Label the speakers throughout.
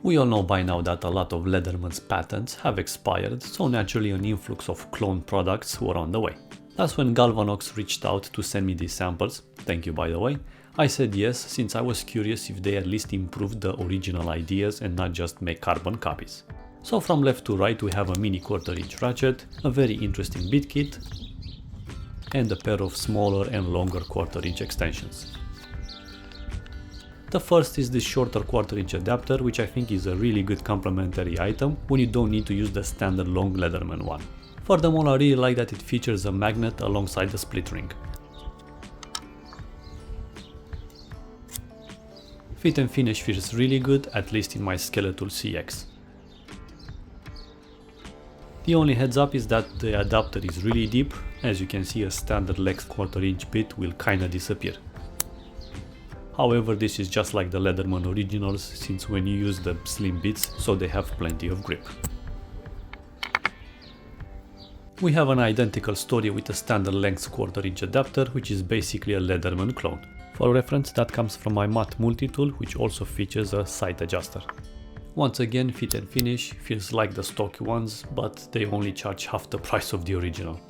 Speaker 1: We all know by now that a lot of Leatherman's patents have expired, so naturally an influx of cloned products were on the way. That's when Galvanox reached out to send me these samples, thank you by the way. I said yes, since I was curious if they at least improved the original ideas and not just make carbon copies. So from left to right we have a mini 1/4 inch ratchet, a very interesting bit kit, and a pair of smaller and longer 1/4 inch extensions. The first is this shorter 1/4 inch adapter, which I think is a really good complementary item when you don't need to use the standard long Leatherman one. Furthermore, I really like that it features a magnet alongside the split ring. Fit and finish feels really good, at least in my Skeletal CX. The only heads up is that the adapter is really deep. As you can see, a standard Lex 1/4 inch bit will kinda disappear. However, this is just like the Leatherman originals, since when you use the slim bits, so they have plenty of grip. We have an identical story with a standard length 1/4 inch adapter, which is basically a Leatherman clone. For reference, that comes from my matte multi-tool, which also features a sight adjuster. Once again, fit and finish feels like the stock ones, but they only charge half the price of the original.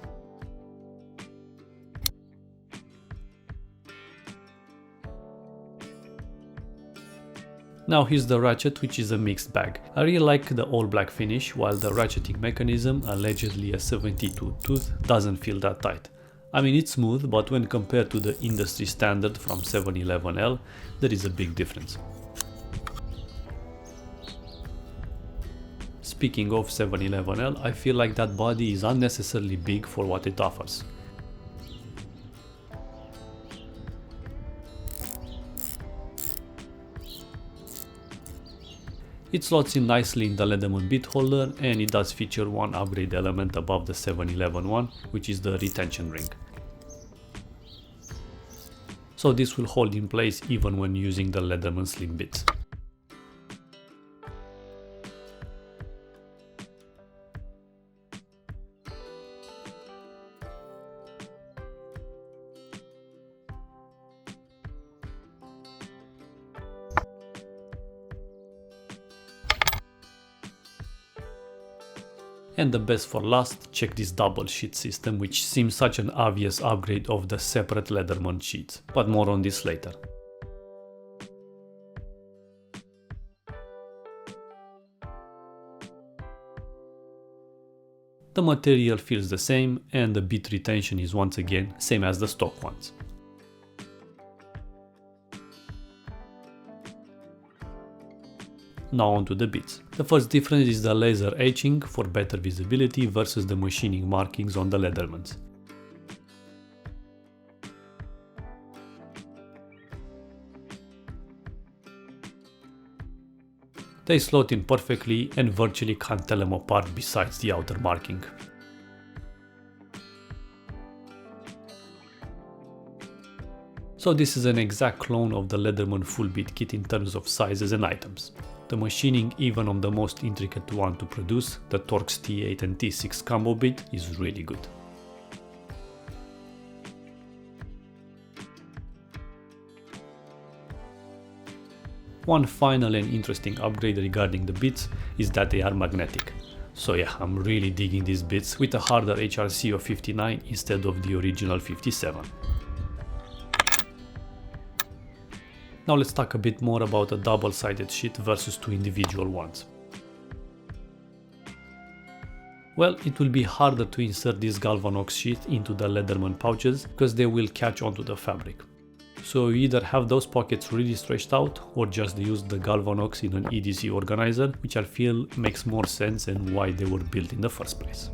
Speaker 1: Now here's the ratchet, which is a mixed bag. I really like the all black finish, while the ratcheting mechanism, allegedly a 72 tooth, doesn't feel that tight. I mean, it's smooth, but when compared to the industry standard from 711L, there is a big difference. Speaking of 711L, I feel like that body is unnecessarily big for what it offers. It slots in nicely in the Leatherman bit holder, and it does feature one upgrade element above the 711 one, which is the retention ring. So this will hold in place even when using the Leatherman slim bits. And the best for last, check this double sheath system, which seems such an obvious upgrade of the separate Leatherman sheets, but more on this later. The material feels the same, and the bit retention is once again same as the stock ones. Now onto the bits. The first difference is the laser etching for better visibility versus the machining markings on the Leathermans. They slot in perfectly and virtually can't tell them apart besides the outer marking. So this is an exact clone of the Leatherman full bit kit in terms of sizes and items. The machining, even on the most intricate one to produce, the Torx T8 and T6 combo bit, is really good. One final and interesting upgrade regarding the bits is that they are magnetic. So yeah, I'm really digging these bits with a harder HRC of 59 instead of the original 57. Now let's talk a bit more about a double-sided sheath versus two individual ones. Well, it will be harder to insert this Galvanox sheath into the Leatherman pouches because they will catch onto the fabric. So you either have those pockets really stretched out or just use the Galvanox in an EDC organizer, which I feel makes more sense and why they were built in the first place.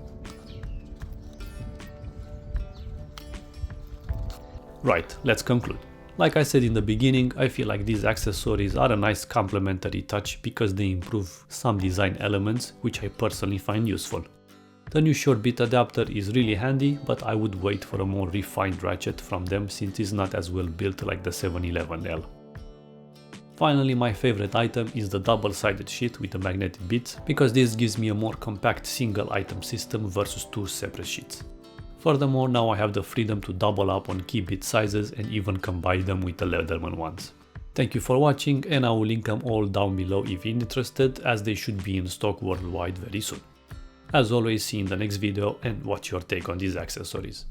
Speaker 1: Right, let's conclude. Like I said in the beginning, I feel like these accessories are a nice complementary touch because they improve some design elements which I personally find useful. The new short bit adapter is really handy, but I would wait for a more refined ratchet from them since it's not as well built like the 711L. Finally, my favorite item is the double-sided sheath with the magnetic bits, because this gives me a more compact single item system versus two separate sheets. Furthermore, now I have the freedom to double up on key bit sizes and even combine them with the Leatherman ones. Thank you for watching, and I will link them all down below if you're interested, as they should be in stock worldwide very soon. As always, see you in the next video, and what's your take on these accessories?